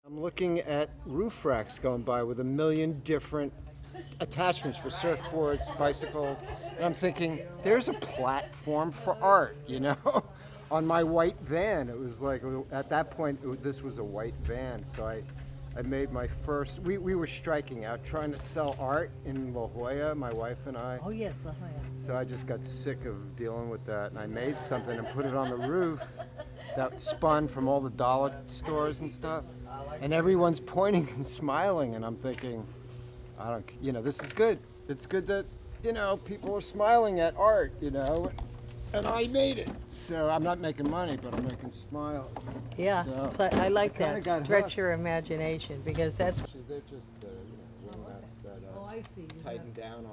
I'm looking at roof racks going by with a million different attachments for surfboards, bicycles, and I'm thinking, there's a platform for art, you know? On my white van, it was like, at that point, this was a white van, so I made my first, we were striking out, trying to sell art in La Jolla, my wife and I. Oh yes, La Jolla. So I just got sick of dealing with that, and I made something and put it on the roof that spun from all the dollar stores and stuff. And everyone's pointing and smiling, and I'm thinking, this is good. It's good that, people are smiling at art, and I made it. So I'm not making money, but I'm making smiles. Yeah, so but I like kinda that. got Stretch hooked. your imagination because that's. They're just, wingnuts that I see. tightened down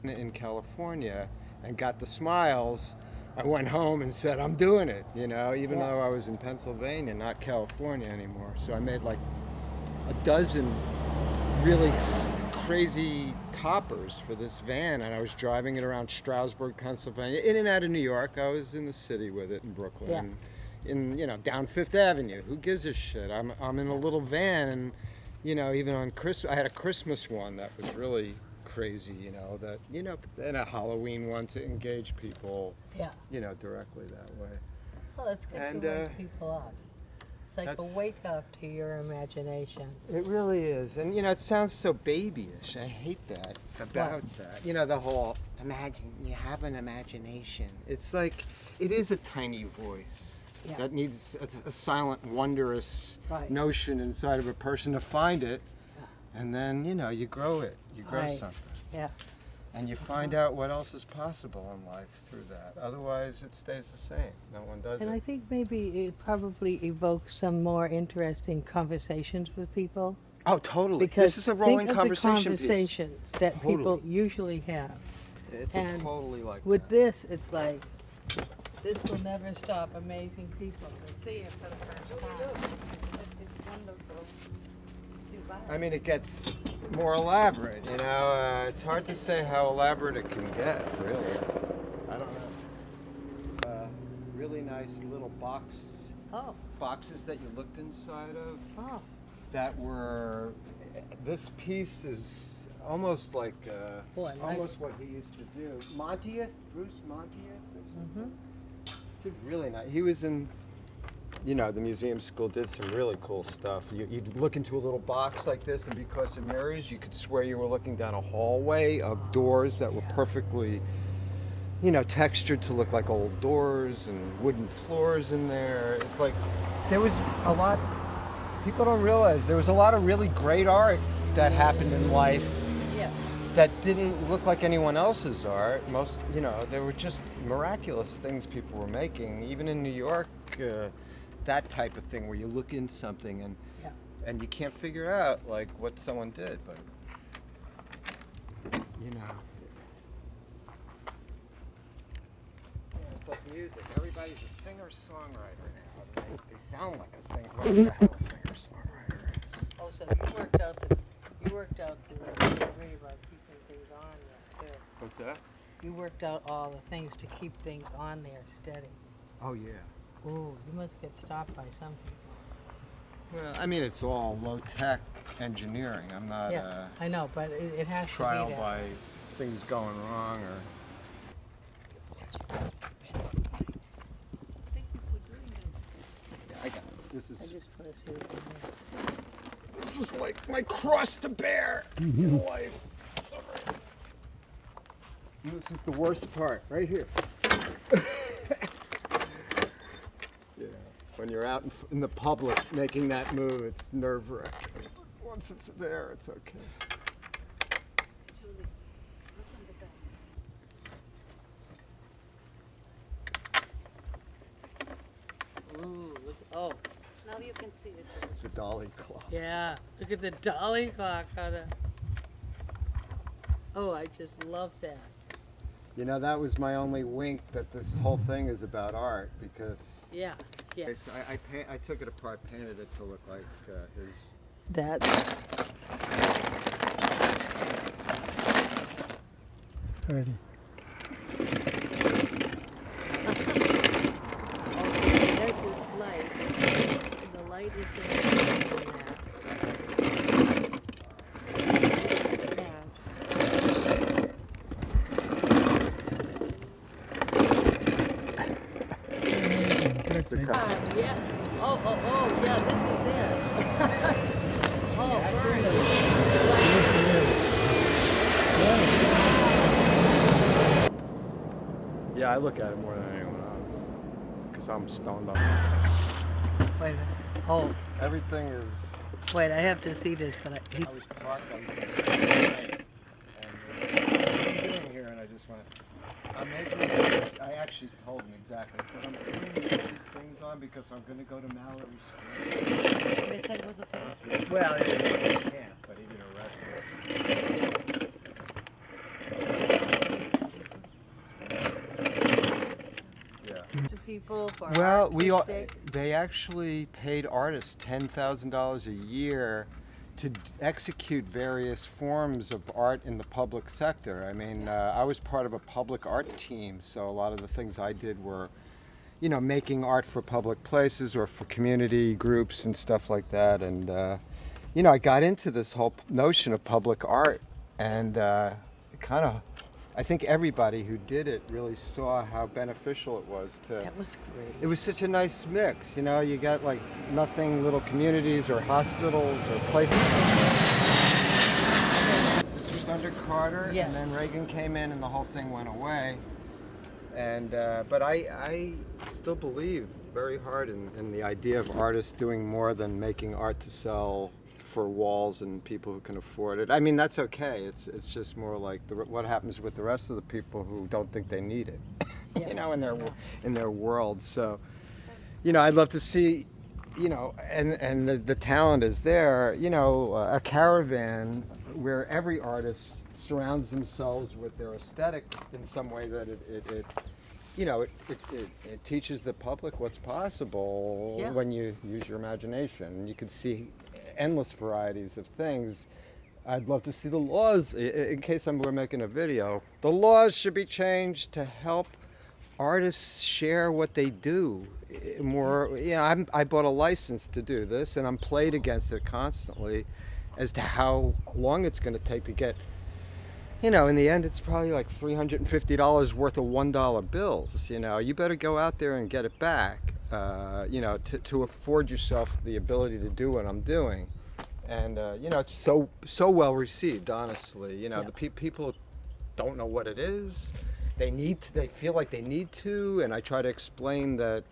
in California and got the smiles. I went home and said, I'm doing it, even though I was in Pennsylvania, not California anymore. So I made like a dozen really crazy toppers for this van, and I was driving it around Stroudsburg, Pennsylvania, in and out of New York. I was in the city with it in Brooklyn, down Fifth Avenue. Who gives a shit? I'm in a little van, and even on Christmas, I had a Christmas one that was really crazy, and a Halloween one to engage people, directly that way. Well, it's good to wake people up. It's like a wake up to your imagination. It really is. And, it sounds so babyish. I hate that about that. The whole imagine, you have an imagination. It's like, it is a tiny voice that needs a silent, wondrous notion inside of a person to find it. And then, you grow it. You grow something. Yeah. And you find out what else is possible in life through that. Otherwise, it stays the same. No one does And it. I think maybe it probably evokes some more interesting conversations with people. Oh, totally. Because this is a rolling think of conversation the conversations piece. that people usually have. It's and totally like with that. this, it's like, this will never stop amazing people to see it for the first time. It's wonderful. I mean, it gets more elaborate, it's hard to say how elaborate it can get, really. I don't know. Really nice little boxes that you looked inside of. Oh. That were, this piece is almost like, almost what he used to do. Bruce Monteith? Mm-hmm. Did really nice. He was in, the museum school, did some really cool stuff. You'd look into a little box like this, and because of mirrors, you could swear you were looking down a hallway of doors that were perfectly, textured to look like old doors and wooden floors in there. It's like, there was a lot, people don't realize, there was a lot of really great art that happened in life that didn't look like anyone else's art. Most, there were just miraculous things people were making. Even in New York, that type of thing where you look in something and you can't figure out like what someone did, but it's like music. Everybody's a singer-songwriter now. They sound like a singer. What the hell a singer-songwriter is? Oh, so you worked out the theory about keeping things on there too. What's that? You worked out all the things to keep things on there steady. Oh yeah. Ooh, you must get stopped by some people. Well, I mean, it's all low-tech engineering. I'm not I know, but it has trial to be by things going wrong or. Thank you for doing this. Yeah, I got it. This is. I just put a suit in there. This is like my cross to bear in life. Sorry. This is the worst part, right here. When you're out in the public making that move, it's nerve-wracking. Once it's there, it's okay. Julie, look on the back. Ooh, look, oh, Now you can see it. The dolly clock. yeah, look at the dolly clock on the. Oh, I just love that. That was my only wink that this whole thing is about art, because Yeah. I took it apart, painted it to look like his. That. Ready. There's this light. The light is going Yeah. Oh, yeah, this is it. Oh, Yeah, I look at it more than anyone else because I'm stoned up. Wait a minute. Oh, Everything is. wait, I have to see this, but I was parked on the right, and I'm doing here, and I just went. I'm making. I actually told him exactly. I said I'm putting these things on because I'm going to go to Mallory Square. They said it was okay. Well, he can't, but he didn't arrest me. Yeah. to people for Well, artistic- they actually paid artists $10,000 a year to execute various forms of art in the public sector. I mean, I was part of a public art team, so a lot of the things I did were, making art for public places or for community groups and stuff like that. And, I got into this whole notion of public art, and I think everybody who did it really saw how beneficial it was to. That was great. It was such a nice mix, you got like nothing little communities or hospitals or places. This was under Carter, Yes. and then Reagan came in and the whole thing went away. And but I still believe very hard in the idea of artists doing more than making art to sell for walls and people who can afford it. I mean, that's okay. It's just more like what happens with the rest of the people who don't think they need it, in their world. So, I'd love to see, and the talent is there. A caravan where every artist surrounds themselves with their aesthetic in some way that it teaches the public what's possible Yeah. when you use your imagination. You can see endless varieties of things. I'd love to see the laws, in case we're making a video, the laws should be changed to help artists share what they do more. I bought a license to do this, and I'm played against it constantly as to how long it's going to take to get. In the end, it's probably like $350 worth of $1 bills. You better go out there and get it back, to afford yourself the ability to do what I'm doing. And, it's so well received, honestly. The people don't know what it is. They feel like they need to. And I try to explain that,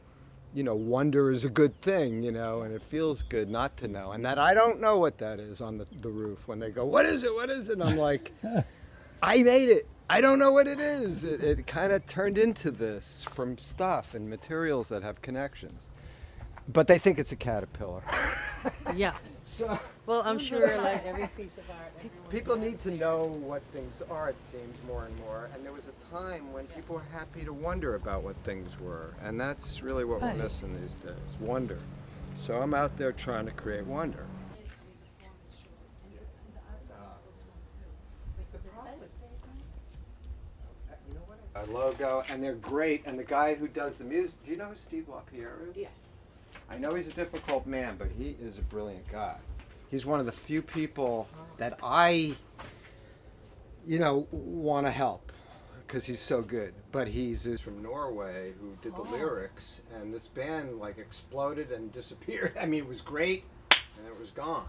wonder is a good thing, and it feels good not to know. And that I don't know what that is on the roof when they go, what is it? What is it? And I'm like, I made it. I don't know what it is. It kind of turned into this from stuff and materials that have connections. But they think it's a caterpillar. Yeah. So Well, I'm sure like every piece of art. everyone people does. need to know what things are, it seems, more and more. And there was a time when people were happy to wonder about what things were. And that's really what we're Right. missing these days, wonder. So I'm out there trying to create wonder. A logo, and they're great. And the guy who does the music, do you know who Steve LaPierre is? Yes. I know he's a difficult man, but he is a brilliant guy. He's one of the few people that I, want to help because he's so good. But he's from Norway who did the lyrics, and this band like exploded and disappeared. I mean, it was great, and it was gone.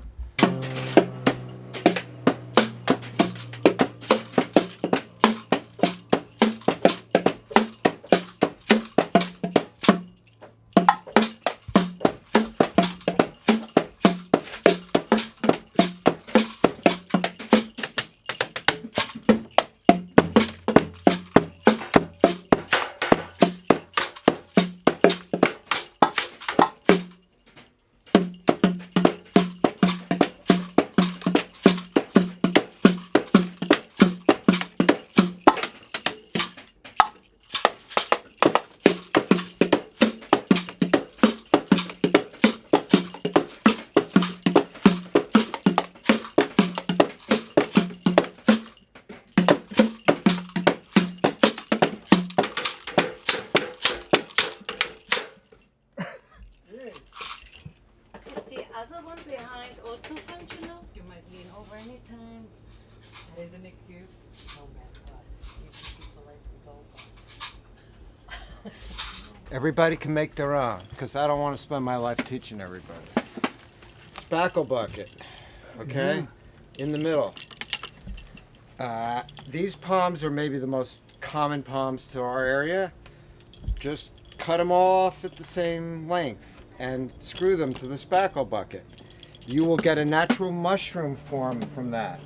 behind also functional. You might lean over anytime. Isn't it cute? Oh my God, these people like the gold ones. Everybody can make their own, because I don't want to spend my life teaching everybody. Spackle bucket, okay? In the middle. These palms are maybe the most common palms to our area. Just cut them off at the same length and screw them to the spackle bucket. You will get a natural mushroom form from that.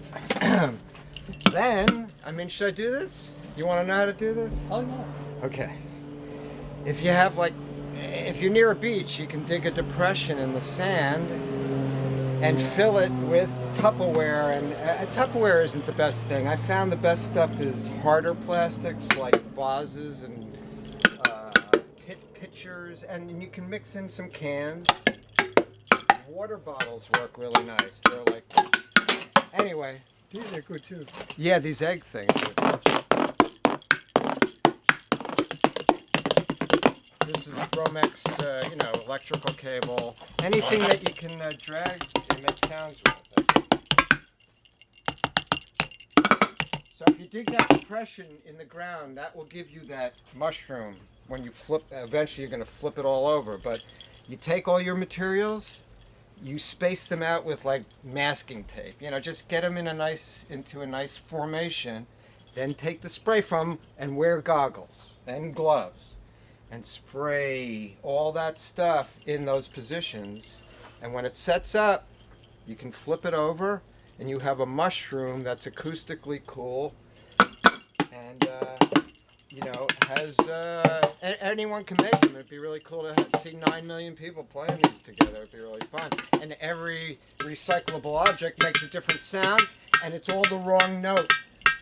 Then, I mean, should I do this? You want to know how to do this? Oh yeah. Okay. If you have if you're near a beach, you can dig a depression in the sand and fill it with Tupperware. And Tupperware isn't the best thing. I found the best stuff is harder plastics like vases and pitchers, and you can mix in some cans. Water bottles work really nice. They're like, anyway. These are good too. Yeah, these egg things. This is Romex, electrical cable. Anything that you can drag and make sounds with. So if you dig that depression in the ground, that will give you that mushroom. When you flip, eventually you're going to flip it all over. But you take all your materials, you space them out with like masking tape. Just get them into a nice formation. Then take the spray foam and wear goggles and gloves and spray all that stuff in those positions. And when it sets up, you can flip it over and you have a mushroom that's acoustically cool and anyone can make them. It'd be really cool to see 9 million people playing these together. It'd be really fun. And every recyclable object makes a different sound, and it's all the wrong note.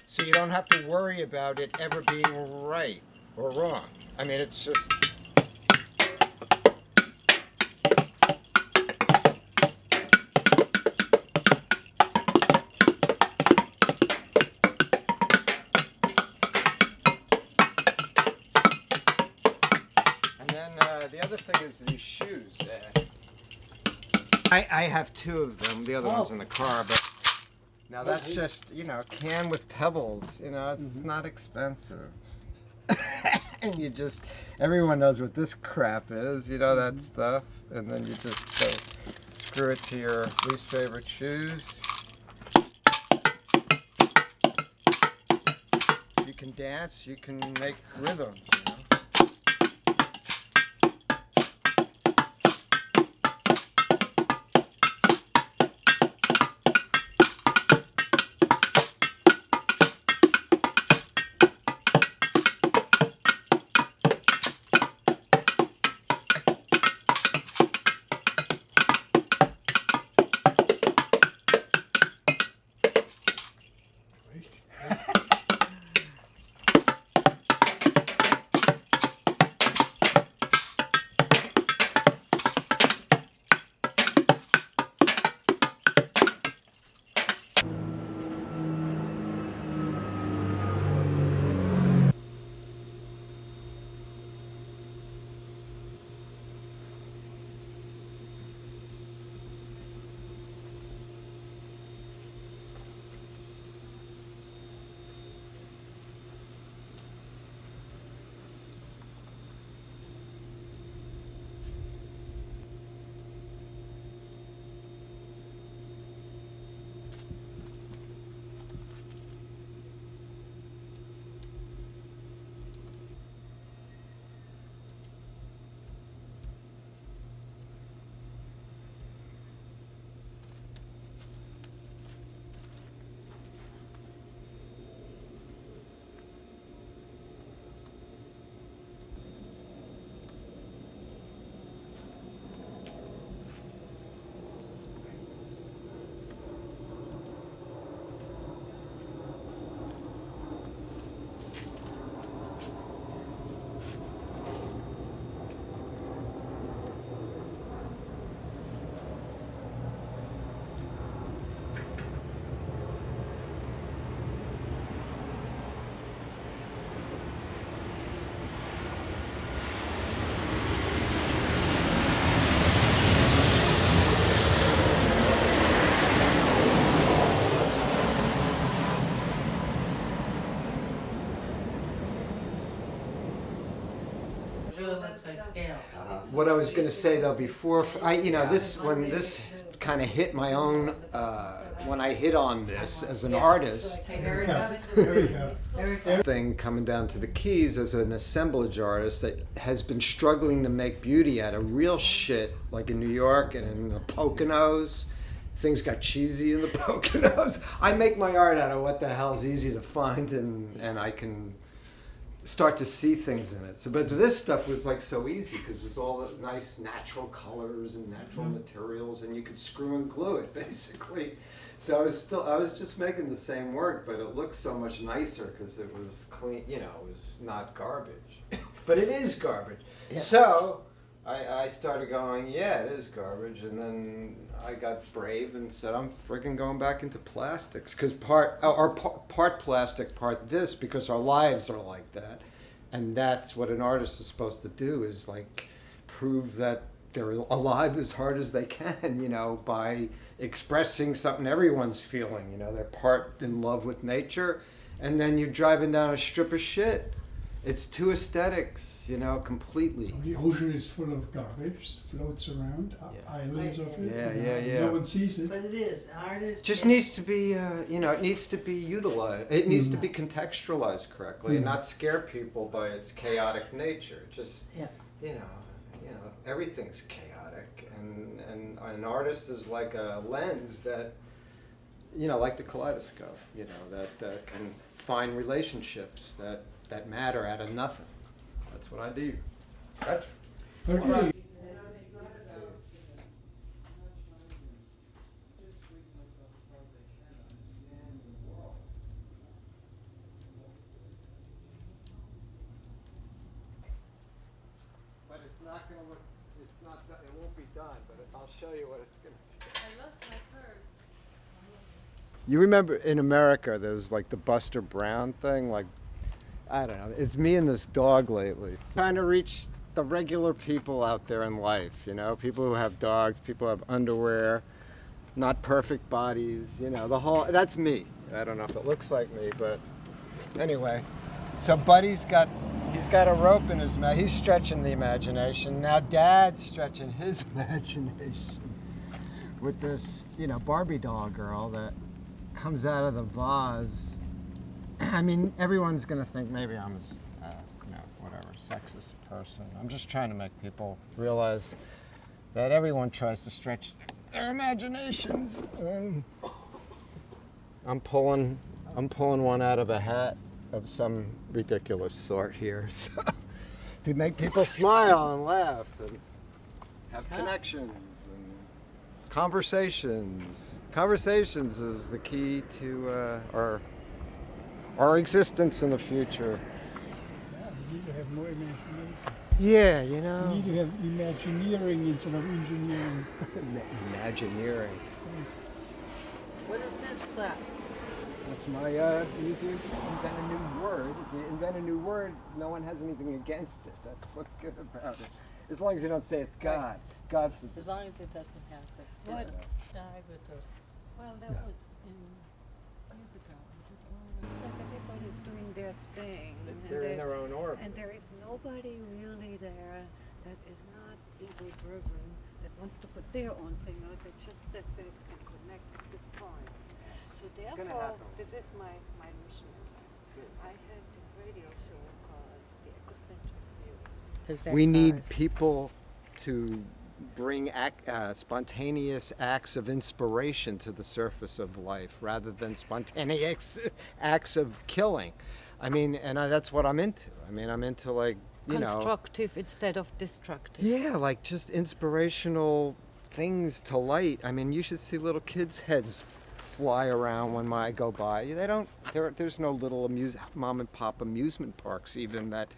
So you don't have to worry about it ever being right or wrong. I mean, it's just... The other thing is these shoes. I have 2 of them. The other one's in the car, but now that's just, can with pebbles. It's not expensive. And everyone knows what this crap is, that stuff. And then you just screw it to your least favorite shoes. You can dance, you can make rhythms, looks like scales. What I was going to say though before, when this kind of hit my own, when I hit on this as an artist, Hey, here we go. There we go. There we go. thing coming down to the keys as an assemblage artist that has been struggling to make beauty out of real shit, like in New York and in the Poconos. Things got cheesy in the Poconos. I make my art out of what the hell's easy to find, and I can start to see things in it. So, but this stuff was like so easy because it was all the nice natural colors and natural materials, and you could screw and glue it basically. So I was just making the same work, but it looked so much nicer because it was clean. You know, it was not garbage, but it is garbage. Yeah. So I started going, yeah, it is garbage, and then I got brave and said, I'm freaking going back into plastics because part plastic, part this, because our lives are like that, and that's what an artist is supposed to do, is like prove that they're alive as hard as they can, you know, by expressing something everyone's feeling. You know, they're part in love with nature, and then you're driving down a strip of shit. It's two aesthetics, you know, completely. The ocean is full of garbage, floats around, islands of it. Yeah, you yeah, know, yeah. No one sees it. But it is, art is. Just needs to be, it needs to be utilized. It needs to be contextualized correctly and not scare people by its chaotic nature. Just, Yeah. you know, everything's chaotic, and an artist is like a lens that, you know, like the kaleidoscope, you know, that can find relationships that matter out of nothing. That's what I do. That's Okay. But it's not going to look, it won't be done, but I'll show you what it's going to do. I lost my purse. You remember in America, there's like the Buster Brown thing, like, I don't know, it's me and this dog lately. Trying to reach the regular people out there in life, you know, people who have dogs, people who have underwear, not perfect bodies, you know, that's me. I don't know if it looks like me, but anyway. So Buddy's got a rope in his mouth. He's stretching the imagination. Now Dad's stretching his imagination with this, you know, Barbie doll girl that comes out of the vase. I mean, everyone's going to think maybe I'm a, whatever, sexist person. I'm just trying to make people realize that everyone tries to stretch their imaginations. I'm pulling one out of a hat of some ridiculous sort here, so to make people smile and laugh and have connections and conversations. Conversations is the key to our existence in the future. Yeah, we need to have more imagination. Yeah, you We know. need to have imagineering instead of engineering. Imagineering. What is this plaque? That's my museum's invent a new word. If you invent a new word, no one has anything against it. That's what's good about it. As long as you don't say it's God. God forbid. As long as it doesn't have the. What? Die with the. Well, that was years ago. It's like everybody's doing their thing. They're in their own orbit. And there is nobody really there that is not ego-driven, that wants to put their own thing out, that just steps back and connects the points. So gonna therefore, happen. this is my mission. I have this radio show called The Ecocentric View. We need people to bring spontaneous acts of inspiration to the surface of life rather than spontaneous acts of killing. I mean, and that's what I'm into. I mean, I'm into, like, you know. Constructive instead of destructive. Yeah, like just inspirational things to light. I mean, you should see little kids' heads fly around when I go by. They don't. There's no little mom and pop amusement parks even that,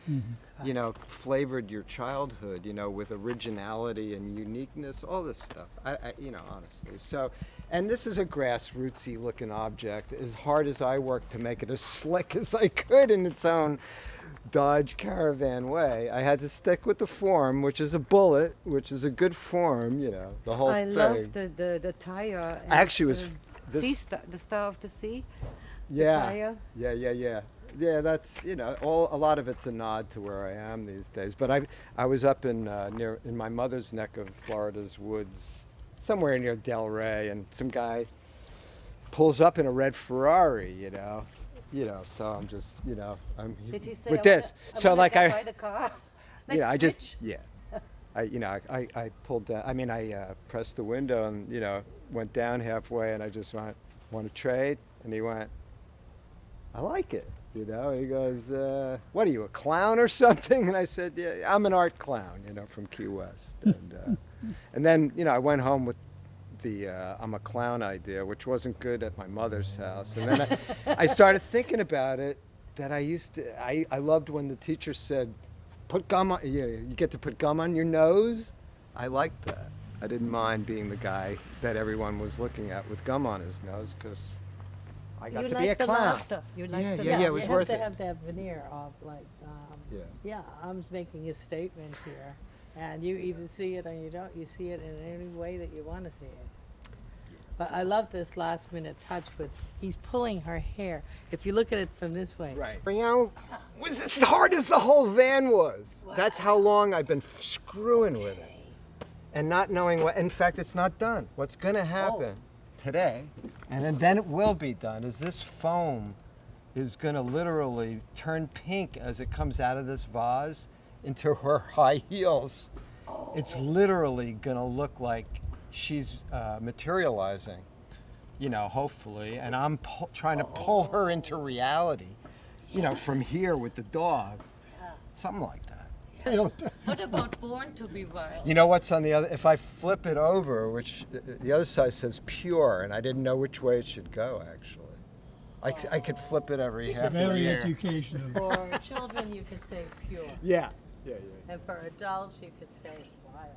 you know, flavored your childhood. You know, with originality and uniqueness, all this stuff. You know, honestly. So, and this is a grassrootsy looking object. As hard as I worked to make it as slick as I could in its own Dodge Caravan way, I had to stick with the form, which is a bullet, which is a good form. You know, the whole I thing. love the tire. And Actually, it was the this. the Star of the Sea. Yeah. Tire. Yeah. Yeah, that's, a lot of it's a nod to where I am these days. But I was up in in my mother's neck of Florida's woods, somewhere near Delray, and some guy pulls up in a red Ferrari, So I'm just, I'm Did he say with I this. wanna, So I wanna like get by the car? Let's I just, switch. yeah. I pulled down. I mean, I pressed the window and went down halfway, and I just went, "Want to trade?" And he went, "I like it." He goes, "What are you, a clown or something?" And I said, "Yeah, I'm an art clown, from Key West." And then I went home with the "I'm a clown" idea, which wasn't good at my mother's house. And then I started thinking about it. That I loved when the teacher said, "Put gum on, you get to put gum on your nose." I liked that. I didn't mind being the guy that everyone was looking at with gum on his nose because I got You to like be a the clown. laughter. You like Yeah, the yeah, laughter. it was worth You it. have to have that veneer of like, Yeah. yeah, I'm making a statement here. And you either see it or you don't. You see it in any way that you want to see it. But I love this last minute touch with, he's pulling her hair. If you look at it from this way. Right. It was as hard as the whole van was. That's how long I've been screwing with it. And not knowing what, in fact, it's not done. What's going to happen today, and then it will be done, is this foam is going to literally turn pink as it comes out of this vase into her high heels. It's literally going to look like she's materializing, hopefully, and I'm trying to pull her into reality, from here with the dog, something like that. What about Born to be Wild? You know what's on the other? If I flip it over, which the other side says pure, and I didn't know which way it should go. Actually, I could flip it every half a Very year. educational. For children, you could say pure. Yeah. And for adults, you could say wild.